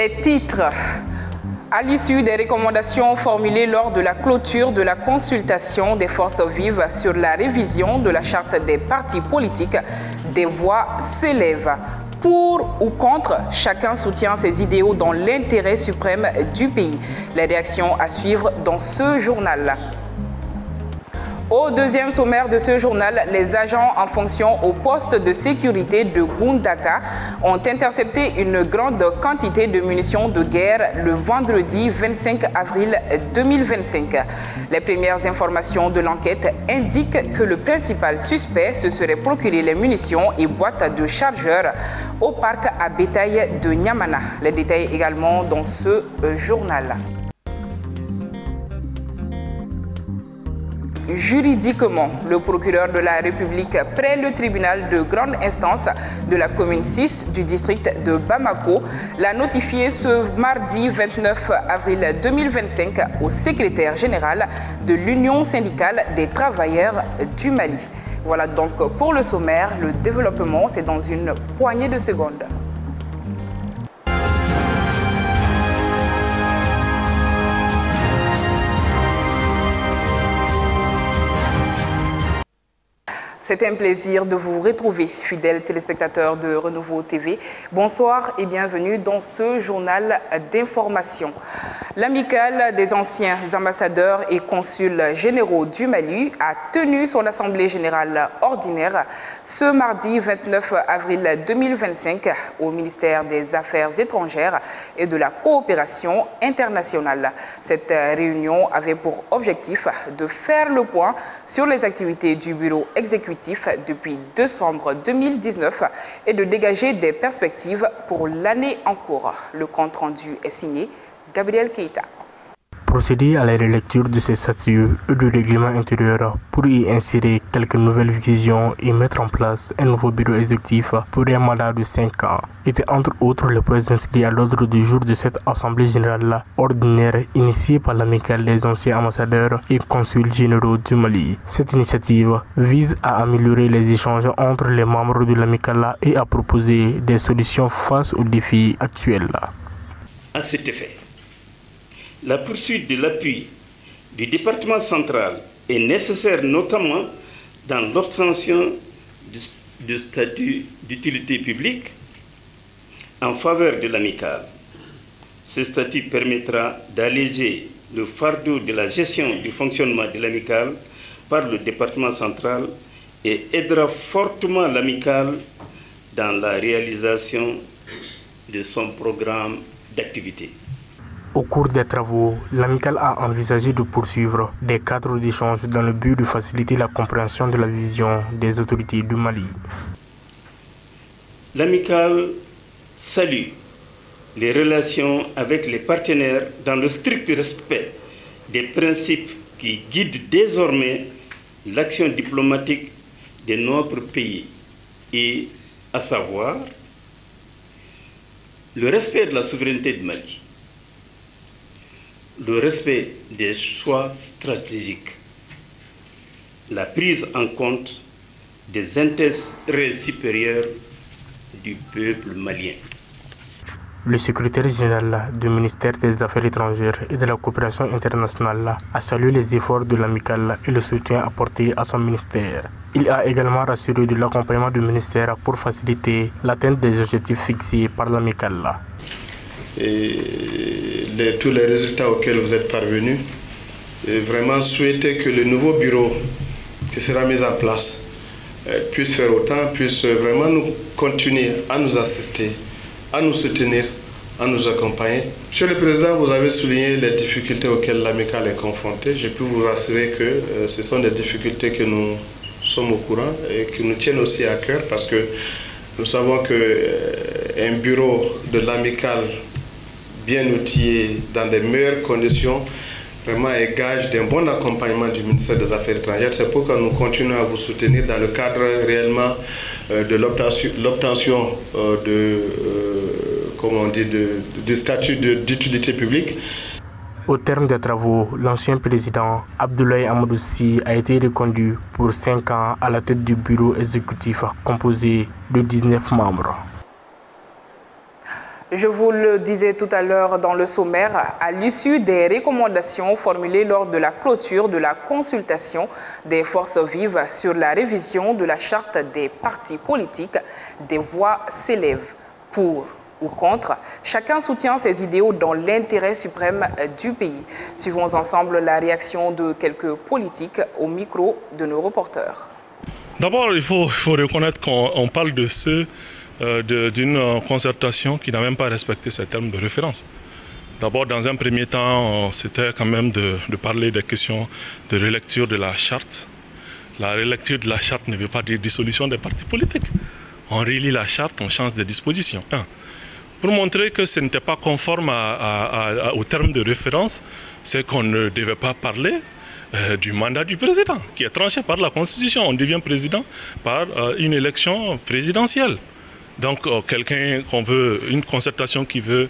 Les titres. À l'issue des recommandations formulées lors de la clôture de la consultation des forces vives sur la révision de la charte des partis politiques, des voix s'élèvent. Pour ou contre, chacun soutient ses idéaux dans l'intérêt suprême du pays. Les réactions à suivre dans ce journal. Au deuxième sommaire de ce journal, les agents en fonction au poste de sécurité de Gundaka ont intercepté une grande quantité de munitions de guerre le vendredi 25 avril 2025. Les premières informations de l'enquête indiquent que le principal suspect se serait procuré les munitions et boîtes de chargeurs au parc à bétail de Niamana. Les détails également dans ce journal. Juridiquement, le procureur de la République près le tribunal de grande instance de la commune 6 du district de Bamako l'a notifié ce mardi 29 avril 2025 au secrétaire général de l'Union syndicale des travailleurs du Mali. Voilà donc pour le sommaire. Le développement, c'est dans une poignée de secondes. C'est un plaisir de vous retrouver, fidèles téléspectateurs de Renouveau TV. Bonsoir et bienvenue dans ce journal d'information. L'amicale des anciens ambassadeurs et consuls généraux du Mali a tenu son assemblée générale ordinaire ce mardi 29 avril 2025 au ministère des Affaires étrangères et de la coopération internationale. Cette réunion avait pour objectif de faire le point sur les activités du bureau exécutif depuis décembre 2019 et de dégager des perspectives pour l'année en cours. Le compte-rendu est signé Gabriel Keita. Procéder à la relecture de ces statuts et du règlement intérieur pour y insérer quelques nouvelles visions et mettre en place un nouveau bureau exécutif pour un mandat de 5 ans étaient entre autres les points inscrits à l'ordre du jour de cette assemblée générale ordinaire initiée par l'amicale des anciens ambassadeurs et consuls généraux du Mali. Cette initiative vise à améliorer les échanges entre les membres de l'amicale et à proposer des solutions face aux défis actuels. À cet effet, la poursuite de l'appui du département central est nécessaire notamment dans l'obtention du statut d'utilité publique en faveur de l'amicale. Ce statut permettra d'alléger le fardeau de la gestion du fonctionnement de l'amicale par le département central et aidera fortement l'amicale dans la réalisation de son programme d'activité. Au cours des travaux, l'amicale a envisagé de poursuivre des cadres d'échange dans le but de faciliter la compréhension de la vision des autorités du Mali. L'amicale salue les relations avec les partenaires dans le strict respect des principes qui guident désormais l'action diplomatique de notre pays et à savoir le respect de la souveraineté du Mali, le respect des choix stratégiques, la prise en compte des intérêts supérieurs du peuple malien. Le secrétaire général du ministère des Affaires étrangères et de la coopération internationale a salué les efforts de l'amicale et le soutien apporté à son ministère. Il a également rassuré de l'accompagnement du ministère pour faciliter l'atteinte des objectifs fixés par l'amicale. Et tous les résultats auxquels vous êtes parvenus, et vraiment souhaiter que le nouveau bureau qui sera mis en place puisse faire autant, puisse vraiment nous continuer à nous assister, à nous soutenir, à nous accompagner. Monsieur le Président, vous avez souligné les difficultés auxquelles l'amicale est confrontée. Je peux vous rassurer que ce sont des difficultés que nous sommes au courant et qui nous tiennent aussi à cœur parce que nous savons qu'un bureau de l'amicale bien outillé dans des meilleures conditions vraiment est gage d'un bon accompagnement du ministère des Affaires étrangères. C'est pourquoi nous continuons à vous soutenir dans le cadre réellement de l'obtention du statut d'utilité publique. Au terme des travaux, l'ancien président Abdoulaye Amadou Sy a été reconduit pour 5 ans à la tête du bureau exécutif composé de 19 membres. Je vous le disais tout à l'heure dans le sommaire, à l'issue des recommandations formulées lors de la clôture de la consultation des forces vives sur la révision de la charte des partis politiques, des voix s'élèvent pour ou contre. Chacun soutient ses idéaux dans l'intérêt suprême du pays. Suivons ensemble la réaction de quelques politiques au micro de nos reporters. D'abord, il faut reconnaître qu'on parle de ceux d'une concertation qui n'a même pas respecté ces termes de référence. D'abord, dans un premier temps, c'était quand même de parler des questions de relecture de la charte. La relecture de la charte ne veut pas dire dissolution des partis politiques. On relit la charte, on change de disposition. Pour montrer que ce n'était pas conforme aux termes de référence, c'est qu'on ne devait pas parler du mandat du président, qui est tranché par la Constitution. On devient président par une élection présidentielle. Donc, quelqu'un qu'on veut, une concertation qui veut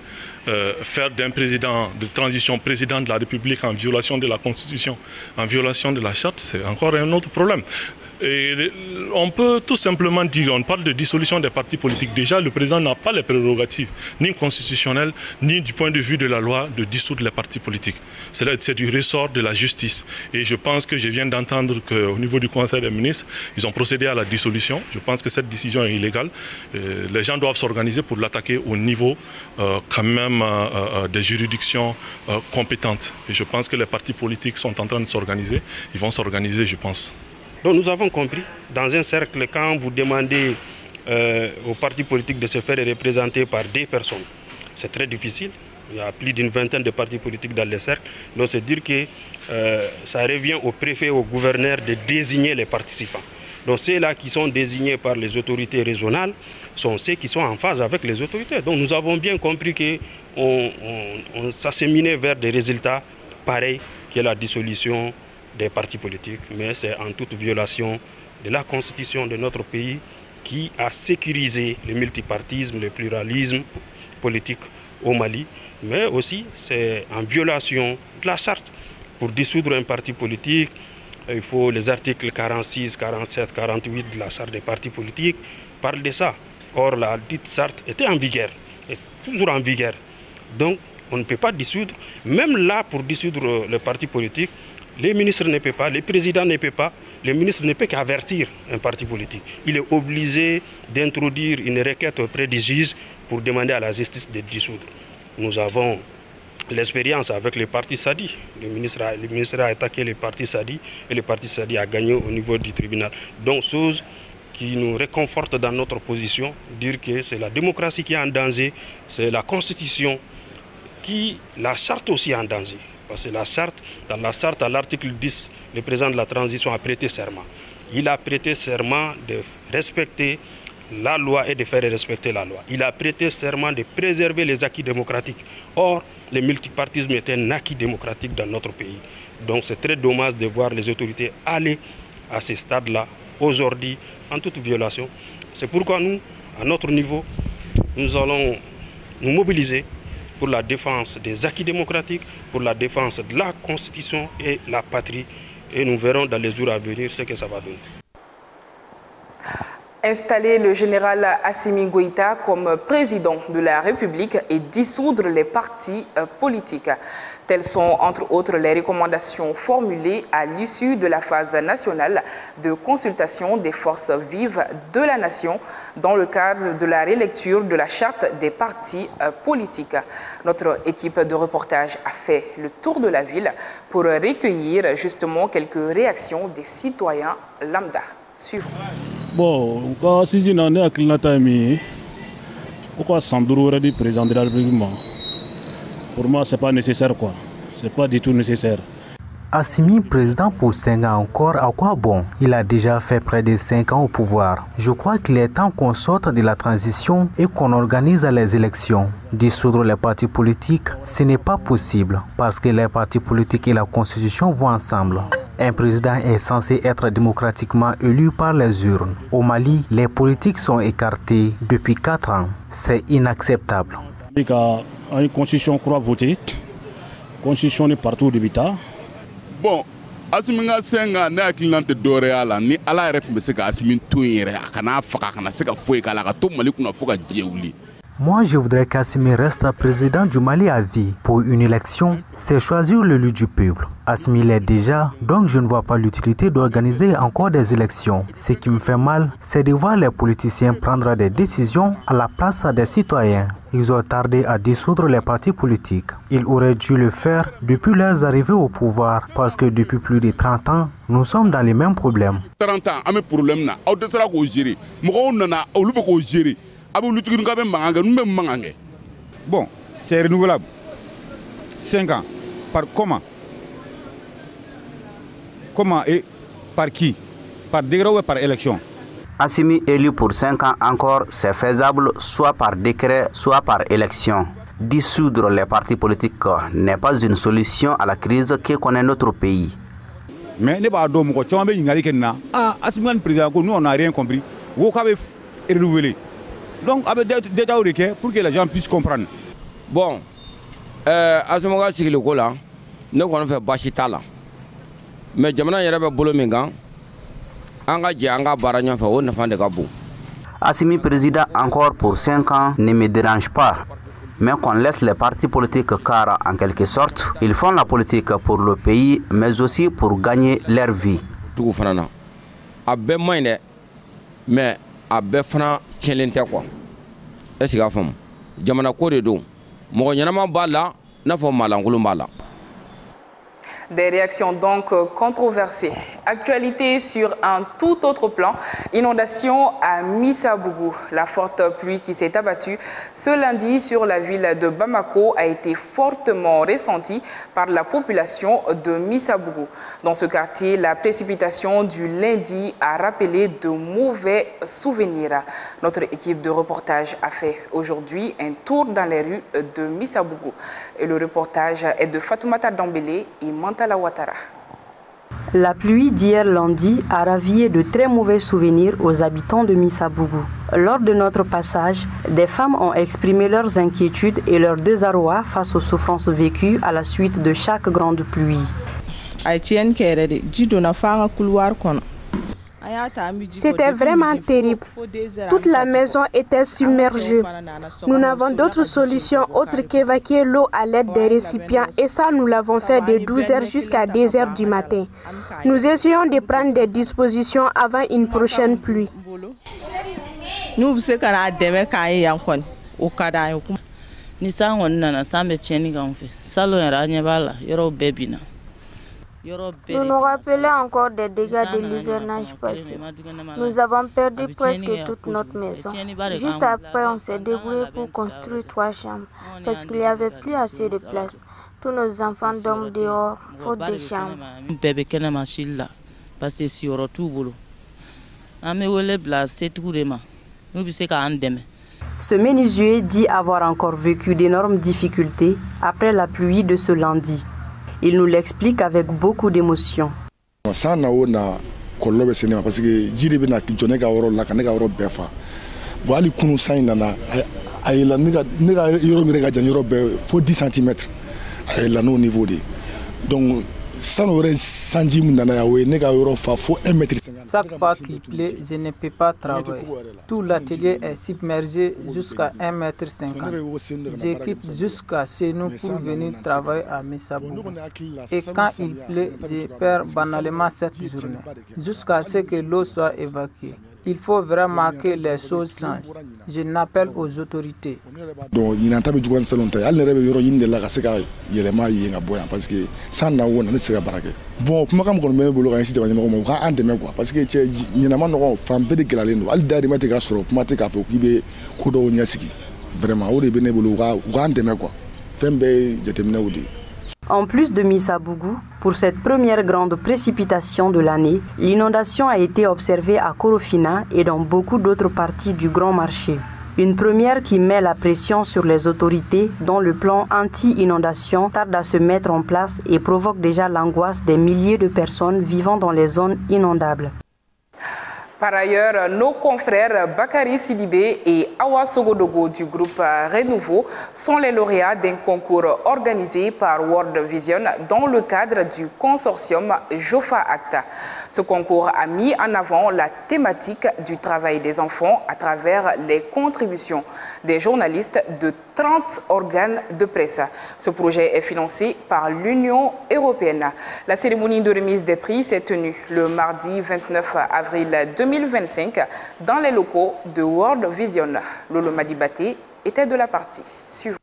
faire d'un président de transition président de la République en violation de la Constitution, en violation de la charte, c'est encore un autre problème. Et on peut tout simplement dire, on parle de dissolution des partis politiques. Déjà, le président n'a pas les prérogatives, ni constitutionnelles, ni du point de vue de la loi, de dissoudre les partis politiques. C'est du ressort de la justice. Et je pense que je viens d'entendre qu'au niveau du Conseil des ministres, ils ont procédé à la dissolution. Je pense que cette décision est illégale. Les gens doivent s'organiser pour l'attaquer au niveau quand même des juridictions compétentes. Et je pense que les partis politiques sont en train de s'organiser. Ils vont s'organiser, je pense. Donc nous avons compris, dans un cercle, quand vous demandez aux partis politiques de se faire représenter par des personnes, c'est très difficile. Il y a plus d'une vingtaine de partis politiques dans les cercles. Donc c'est dire que ça revient au préfet, au gouverneur de désigner les participants. Donc ceux-là qui sont désignés par les autorités régionales sont ceux qui sont en phase avec les autorités. Donc nous avons bien compris qu'on s'acheminait vers des résultats pareils que la dissolution des partis politiques, mais c'est en toute violation de la constitution de notre pays qui a sécurisé le multipartisme, le pluralisme politique au Mali, mais aussi c'est en violation de la charte. Pour dissoudre un parti politique, il faut les articles 46, 47, 48 de la charte des partis politiques parlent de ça. Or, la dite charte était en vigueur, est toujours en vigueur. Donc, on ne peut pas dissoudre, même là pour dissoudre le parti politique, les ministres ne peuvent pas, les présidents ne peuvent pas, le ministre ne peut qu'avertir un parti politique. Il est obligé d'introduire une requête auprès du juge pour demander à la justice de dissoudre. Nous avons l'expérience avec le parti Sadi. Le ministre a attaqué le parti Sadi et le parti Sadi a gagné au niveau du tribunal. Donc, chose qui nous réconforte dans notre position, dire que c'est la démocratie qui est en danger, c'est la Constitution la charte aussi est en danger. Parce que dans la charte, à l'article 10, le président de la transition a prêté serment. Il a prêté serment de respecter la loi et de faire respecter la loi. Il a prêté serment de préserver les acquis démocratiques. Or, le multipartisme est un acquis démocratique dans notre pays. Donc c'est très dommage de voir les autorités aller à ce stade-là, aujourd'hui, en toute violation. C'est pourquoi nous, à notre niveau, nous allons nous mobiliser pour la défense des acquis démocratiques, pour la défense de la Constitution et la patrie. Et nous verrons dans les jours à venir ce que ça va donner. Installer le général Assimi Goïta comme président de la République et dissoudre les partis politiques. Telles sont entre autres les recommandations formulées à l'issue de la phase nationale de consultation des forces vives de la nation dans le cadre de la relecture de la charte des partis politiques. Notre équipe de reportage a fait le tour de la ville pour recueillir justement quelques réactions des citoyens lambda. Suivons. Bon, quand si on est avec l'Atami, pourquoi Sandro aurait dit président de la République? Pour moi, c'est pas nécessaire quoi. C'est pas du tout nécessaire. Assimi, président pour 5 ans encore, à quoi bon? Il a déjà fait près de 5 ans au pouvoir. Je crois qu'il est temps qu'on sorte de la transition et qu'on organise les élections. Dissoudre les partis politiques, ce n'est pas possible parce que les partis politiques et la Constitution vont ensemble. Un président est censé être démocratiquement élu par les urnes. Au Mali, les politiques sont écartés depuis 4 ans. C'est inacceptable. Une constitution croit voter. Constitution est partout de l'État. Bon, Assimi Senga n'a qu'un de Doréala, ni à la réponse que Assimi Touire, à Kanafaka, à Seka Foué, à la Tom Malikuna Foka Diouli. Moi, je voudrais qu'Assimi reste président du Mali à vie. Pour une élection, c'est choisir l'élu du peuple. Assimi l'est déjà, donc je ne vois pas l'utilité d'organiser encore des élections. Ce qui me fait mal, c'est de voir les politiciens prendre des décisions à la place des citoyens. Ils ont tardé à dissoudre les partis politiques. Ils auraient dû le faire depuis leur arrivée au pouvoir, parce que depuis plus de 30 ans, nous sommes dans les mêmes problèmes. 30 ans, on a un problème. Bon, c'est renouvelable. 5 ans. Par comment? Comment et par qui? Par décret ou par élection? Assimi élu pour 5 ans encore, c'est faisable soit par décret, soit par élection. Dissoudre les partis politiques n'est pas une solution à la crise que connaît notre pays. Mais nous avons président, nous on n'a rien compris. Vous avez renouvelé. Donc, avec des détails pour que les gens puissent comprendre. Bon, à ce moment-là, c'est le cas, nous avons fait Bachitala. Mais Jamana Yaraba Bolomingan, Anga Djanga Baragnan fait on a de Gabou. Assimi président encore pour 5 ans ne me dérange pas. Mais qu'on laisse les partis politiques car en quelque sorte, ils font la politique pour le pays, mais aussi pour gagner leur vie. Tout fanana. Abbe moine, mais abbe fana chelente quoi. Est-ce qu'il y a femme? Jamana kore do. Mo nyama bala na fo malangulu mala. Des réactions donc controversées. Actualité sur un tout autre plan, inondation à Missabougou. La forte pluie qui s'est abattue ce lundi sur la ville de Bamako a été fortement ressentie par la population de Missabougou. Dans ce quartier, la précipitation du lundi a rappelé de mauvais souvenirs. Notre équipe de reportage a fait aujourd'hui un tour dans les rues de Missabougou. Et le reportage est de Fatoumata Dambélé et Mantala Ouattara. La pluie d'hier lundi a ravivé de très mauvais souvenirs aux habitants de Missabougou. Lors de notre passage, des femmes ont exprimé leurs inquiétudes et leur désarroi face aux souffrances vécues à la suite de chaque grande pluie. C'était vraiment terrible. Toute la maison était submergée. Nous n'avons d'autre solution autre qu'évacuer l'eau à l'aide des récipients et ça nous l'avons fait de 12h jusqu'à 2h du matin. Nous essayons de prendre des dispositions avant une prochaine pluie. Nous nous rappelons encore des dégâts de l'hivernage passé. Nous avons perdu presque toute notre maison. Juste après, on s'est débrouillé pour construire 3 chambres parce qu'il n'y avait plus assez de place. Tous nos enfants dorment dehors, faute de chambres. Ce menuisier dit avoir encore vécu d'énormes difficultés après la pluie de ce lundi. Il nous l'explique avec beaucoup d'émotion. Parce que Chaque fois qu'il pleut, je ne peux pas travailler. Tout l'atelier est submergé jusqu'à 1,50 m. Je quitte jusqu'à chez nous pour venir travailler à Missabougou. Et quand il pleut, je perds banalement cette journée, jusqu'à ce que l'eau soit évacuée. Il faut vraiment que les choses changent. Je n'appelle aux autorités. Bon, kuma ka mɔgɔ mɛ bolo ka ɲɛsin jamana ɲɛmɔgɔ ma u ka an dɛmɛ quoi parce que cɛ ɲinama nɔgɔ fan bɛɛ de gɛlɛyalen don hali dayirimɛ tɛ ka sɔrɔ kuma tɛ k'a fɔ k'i bɛ ko dɔw ɲɛsigi vraiment o de bɛ ne bolo u ka an dɛmɛ quoi fɛn bɛɛ ye jateminɛw de ye. En plus de Missabougou, pour cette première grande précipitation de l'année, l'inondation a été observée à Korofina et dans beaucoup d'autres parties du Grand Marché. Une première qui met la pression sur les autorités dont le plan anti-inondation tarde à se mettre en place et provoque déjà l'angoisse des milliers de personnes vivant dans les zones inondables. Par ailleurs, nos confrères Bakary Sidibé et Awa Sogodogo du groupe Renouveau sont les lauréats d'un concours organisé par World Vision dans le cadre du consortium Jofa Acta. Ce concours a mis en avant la thématique du travail des enfants à travers les contributions des journalistes de 30 organes de presse. Ce projet est financé par l'Union européenne. La cérémonie de remise des prix s'est tenue le mardi 29 avril 2025 dans les locaux de World Vision. Lolo Madibaté était de la partie suivante.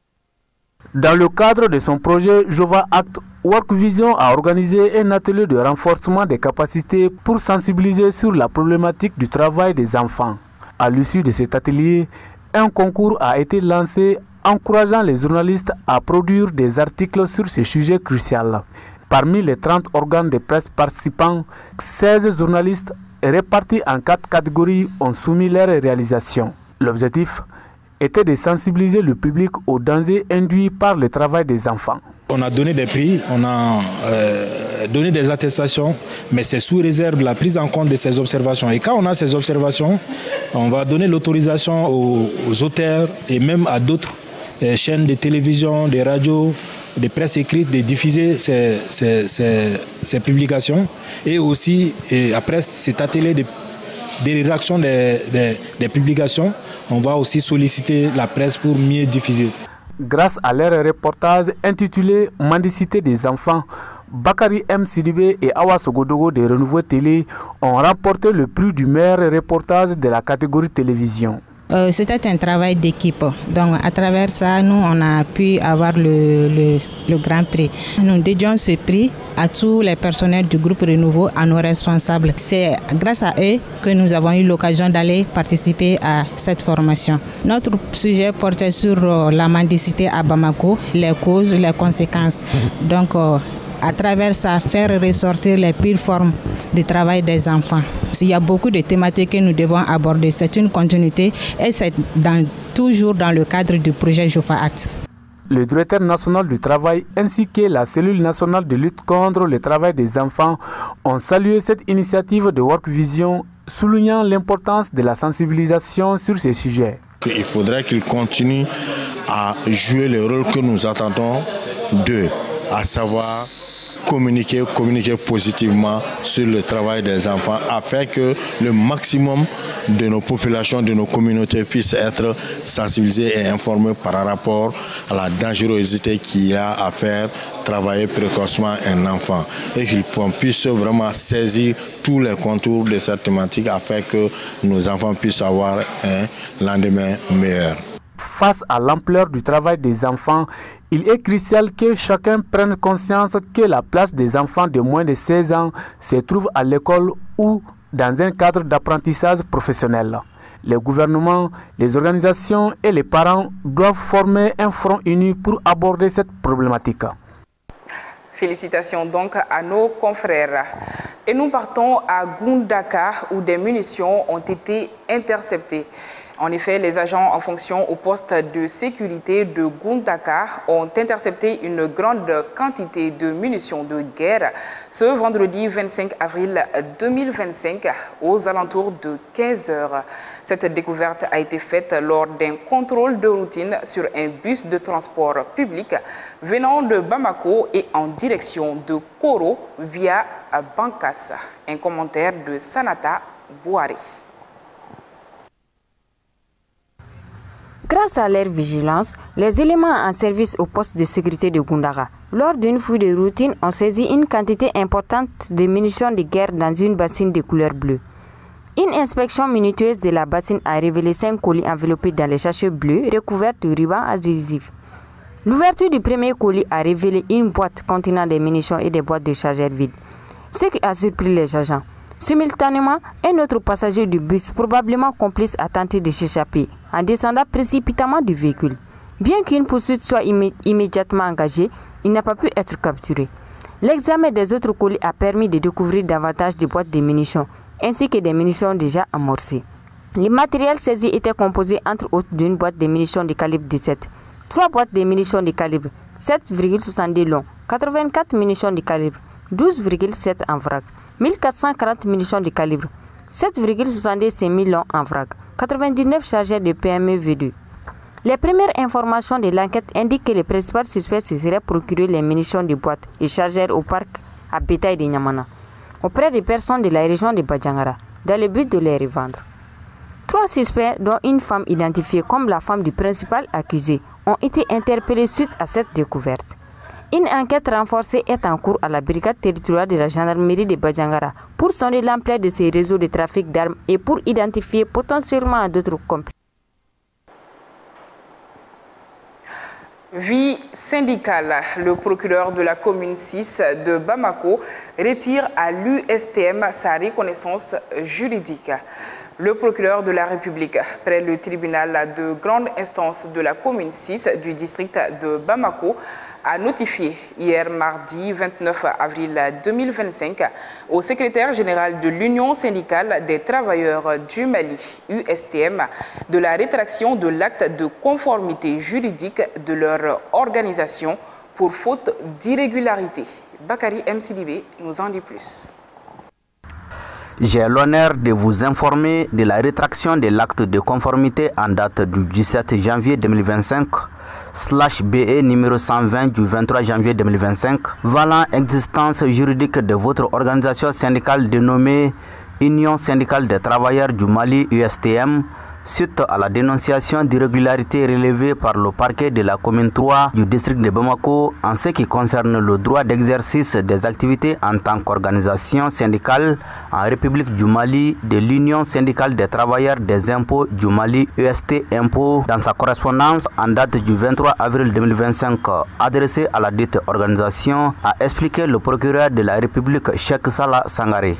Dans le cadre de son projet Jova Act, World Vision a organisé un atelier de renforcement des capacités pour sensibiliser sur la problématique du travail des enfants. À l'issue de cet atelier, un concours a été lancé encourageant les journalistes à produire des articles sur ce sujet crucial. Parmi les 30 organes de presse participants, 16 journalistes répartis en 4 catégories ont soumis leurs réalisations. L'objectif était de sensibiliser le public aux dangers induits par le travail des enfants. On a donné des prix, on a donné des attestations, mais c'est sous réserve de la prise en compte de ces observations. Et quand on a ces observations, on va donner l'autorisation aux auteurs et même à d'autres chaînes de télévision, de radio, de presse écrite de diffuser ces publications. Et aussi, après cet atelier de rédaction des publications, on va aussi solliciter la presse pour mieux diffuser. Grâce à leur reportage intitulé « Mendicité des enfants », Bakary M. Sidibé et Awa Sogodogo de Renouveau Télé ont remporté le prix du meilleur reportage de la catégorie télévision. C'était un travail d'équipe. Donc à travers ça, nous, on a pu avoir le grand prix. Nous dédions ce prix à tous les personnels du groupe Renouveau, à nos responsables. C'est grâce à eux que nous avons eu l'occasion d'aller participer à cette formation. Notre sujet portait sur la mendicité à Bamako, les causes, les conséquences. Donc à travers ça, faire ressortir les pires formes de travail des enfants. Il y a beaucoup de thématiques que nous devons aborder. C'est une continuité et c'est toujours dans le cadre du projet Jofa Act. Le directeur national du travail ainsi que la cellule nationale de lutte contre le travail des enfants ont salué cette initiative de World Vision, soulignant l'importance de la sensibilisation sur ces sujets. Il faudrait qu'ils continuent à jouer le rôle que nous attendons d'eux, à savoir communiquer positivement sur le travail des enfants afin que le maximum de nos populations, de nos communautés puissent être sensibilisés et informés par rapport à la dangerosité qu'il y a à faire travailler précocement un enfant et qu'on puisse vraiment saisir tous les contours de cette thématique afin que nos enfants puissent avoir un lendemain meilleur. Face à l'ampleur du travail des enfants, il est crucial que chacun prenne conscience que la place des enfants de moins de 16 ans se trouve à l'école ou dans un cadre d'apprentissage professionnel. Les gouvernements, les organisations et les parents doivent former un front uni pour aborder cette problématique. Félicitations donc à nos confrères. Et nous partons à Gundaka où des munitions ont été interceptées. En effet, les agents en fonction au poste de sécurité de Gundaka ont intercepté une grande quantité de munitions de guerre ce vendredi 25 avril 2025 aux alentours de 15 h. Cette découverte a été faite lors d'un contrôle de routine sur un bus de transport public venant de Bamako et en direction de Koro via Bankas. Un commentaire de Sanata Bouari. Grâce à leur vigilance, les éléments en service au poste de sécurité de Gundaka, lors d'une fouille de routine, ont saisi une quantité importante de munitions de guerre dans une bassine de couleur bleue. Une inspection minutieuse de la bassine a révélé 5 colis enveloppés dans les sachets bleus recouverts de rubans adhésifs. L'ouverture du premier colis a révélé une boîte contenant des munitions et des boîtes de chargeurs vides, ce qui a surpris les agents. Simultanément, un autre passager du bus, probablement complice, a tenté de s'échapper en descendant précipitamment du véhicule. Bien qu'une poursuite soit immédiatement engagée, il n'a pas pu être capturé. L'examen des autres colis a permis de découvrir davantage de boîtes de munitions, ainsi que des munitions déjà amorcées. Les matériels saisis étaient composés entre autres d'une boîte de munitions de calibre 17, 3 boîtes de munitions de calibre 7,62 long, 84 munitions de calibre 12,7 en vrac, 1440 munitions de calibre 7,75 millions en vrac, 99 chargeurs de PME V2. Les premières informations de l'enquête indiquent que les principaux suspects se seraient procurés les munitions de boîte et chargeurs au parc à bétail de Niamana, auprès des personnes de la région de Badjangara, dans le but de les revendre. 3 suspects, dont une femme identifiée comme la femme du principal accusé, ont été interpellés suite à cette découverte. Une enquête renforcée est en cours à la brigade territoriale de la gendarmerie de Badjangara pour sonder l'ampleur de ces réseaux de trafic d'armes et pour identifier potentiellement d'autres complices. Vie syndicale, le procureur de la commune 6 de Bamako retire à l'USTM sa reconnaissance juridique. Le procureur de la République, près le tribunal de grande instance de la commune 6 du district de Bamako, a notifié hier mardi 29 avril 2025 au secrétaire général de l'Union syndicale des travailleurs du Mali, USTM, de la rétraction de l'acte de conformité juridique de leur organisation pour faute d'irrégularité. Bakary M. Sidibé nous en dit plus. J'ai l'honneur de vous informer de la rétraction de l'acte de conformité en date du 17 janvier 2025 /BE numéro 120 du 23 janvier 2025 valant existence juridique de votre organisation syndicale dénommée Union syndicale des travailleurs du Mali USTM suite à la dénonciation d'irrégularités relevées par le parquet de la commune 3 du district de Bamako en ce qui concerne le droit d'exercice des activités en tant qu'organisation syndicale en République du Mali de l'Union syndicale des travailleurs des impôts du Mali UST Impôts dans sa correspondance en date du 23 avril 2025 adressée à la dite organisation, a expliqué le procureur de la République Cheikh Salah Sangaré.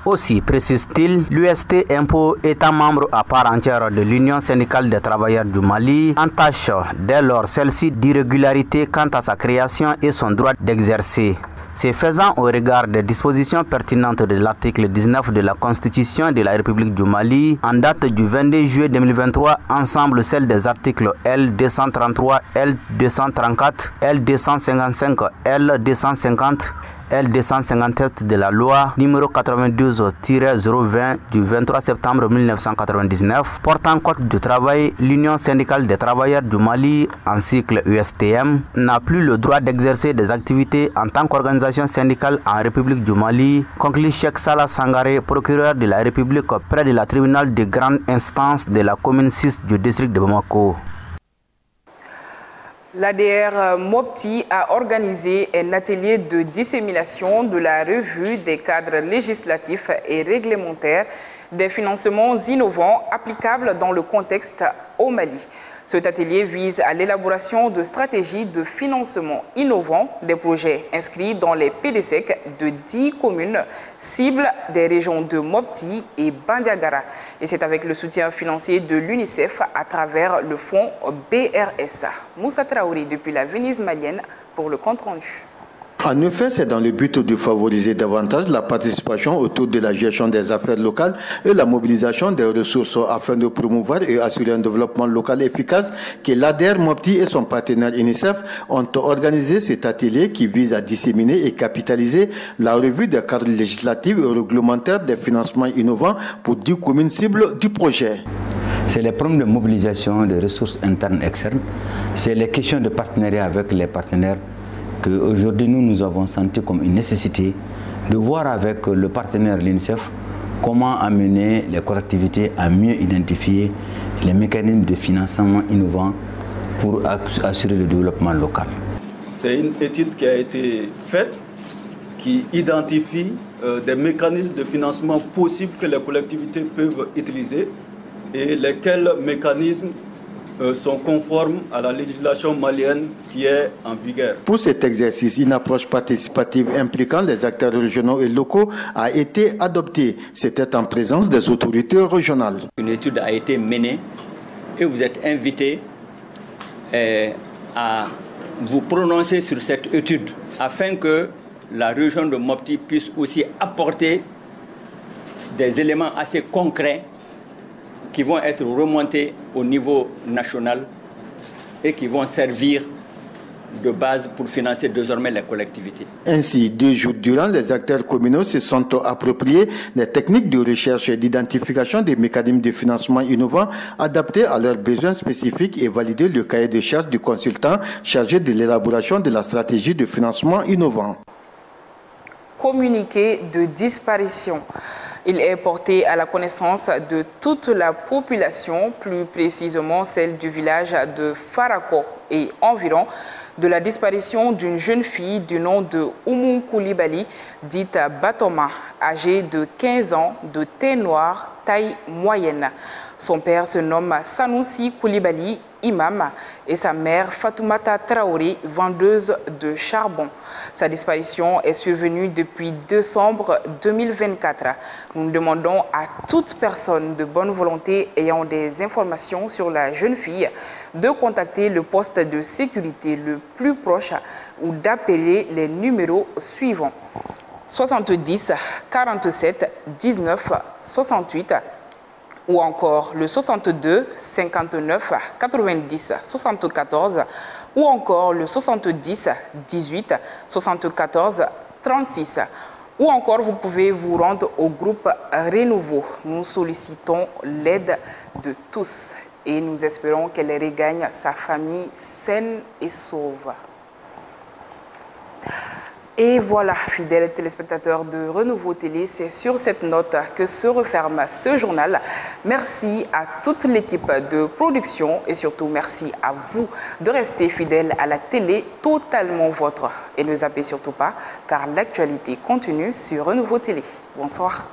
Aussi, précise-t-il, l'UST Impôts étant membre à part entière de l'Union syndicale des travailleurs du Mali, entache dès lors celle-ci d'irrégularité quant à sa création et son droit d'exercer. C'est faisant au regard des dispositions pertinentes de l'article 19 de la Constitution de la République du Mali, en date du 22 juillet 2023, ensemble celles des articles L233, L234, L255, L250, L257 de la loi numéro 92-020 du 23 septembre 1999 portant code du travail, l'Union syndicale des travailleurs du Mali en cycle USTM n'a plus le droit d'exercer des activités en tant qu'organisation syndicale en République du Mali, conclut Cheikh Salah Sangaré, procureur de la République près de la tribunal de grande instance de la commune 6 du district de Bamako. L'ADR Mopti a organisé un atelier de dissémination de la revue des cadres législatifs et réglementaires des financements innovants applicables dans le contexte au Mali. Cet atelier vise à l'élaboration de stratégies de financement innovants des projets inscrits dans les PDSEC de 10 communes cibles des régions de Mopti et Bandiagara. Et c'est avec le soutien financier de l'UNICEF à travers le fonds BRSA. Moussa Traoré depuis la Venise malienne pour le compte-rendu. En effet, c'est dans le but de favoriser davantage la participation autour de la gestion des affaires locales et la mobilisation des ressources afin de promouvoir et assurer un développement local efficace que l'ADR Mopti et son partenaire UNICEF ont organisé cet atelier qui vise à disséminer et capitaliser la revue des cadres législatifs et réglementaires des financements innovants pour 10 communes cibles du projet. C'est les problèmes de mobilisation des ressources internes et externes, c'est les questions de partenariat avec les partenaires qu'aujourd'hui nous avons senti comme une nécessité de voir avec le partenaire l'UNICEF comment amener les collectivités à mieux identifier les mécanismes de financement innovants pour assurer le développement local. C'est une étude qui a été faite qui identifie des mécanismes de financement possibles que les collectivités peuvent utiliser et lesquels mécanismes sont conformes à la législation malienne qui est en vigueur. Pour cet exercice, une approche participative impliquant les acteurs régionaux et locaux a été adoptée. C'était en présence des autorités régionales. Une étude a été menée et vous êtes invités à vous prononcer sur cette étude afin que la région de Mopti puisse aussi apporter des éléments assez concrets qui vont être remontés au niveau national et qui vont servir de base pour financer désormais les collectivités. Ainsi, 2 jours durant, les acteurs communaux se sont appropriés des techniques de recherche et d'identification des mécanismes de financement innovants adaptés à leurs besoins spécifiques et valider le cahier de charges du consultant chargé de l'élaboration de la stratégie de financement innovant. Communiqué de disparition. Il est porté à la connaissance de toute la population, plus précisément celle du village de Farako et environ, de la disparition d'une jeune fille du nom de Oumou Koulibaly, dite Batoma, âgée de 15 ans, de teint noir, taille moyenne. Son père se nomme Sanoussi Koulibaly, imam, et sa mère Fatoumata Traoré, vendeuse de charbon. Sa disparition est survenue depuis décembre 2024. Nous demandons à toute personne de bonne volonté ayant des informations sur la jeune fille de contacter le poste de sécurité le plus proche ou d'appeler les numéros suivants: 70 47 19 68 ou encore le 62 59 90 74 ou encore le 70 18 74 36. Ou encore, vous pouvez vous rendre au groupe Renouveau. Nous sollicitons l'aide de tous et nous espérons qu'elle regagne sa famille saine et sauve. Et voilà, fidèles téléspectateurs de Renouveau Télé, c'est sur cette note que se referme ce journal. Merci à toute l'équipe de production et surtout merci à vous de rester fidèles à la télé totalement vôtre. Et ne zappez surtout pas car l'actualité continue sur Renouveau Télé. Bonsoir.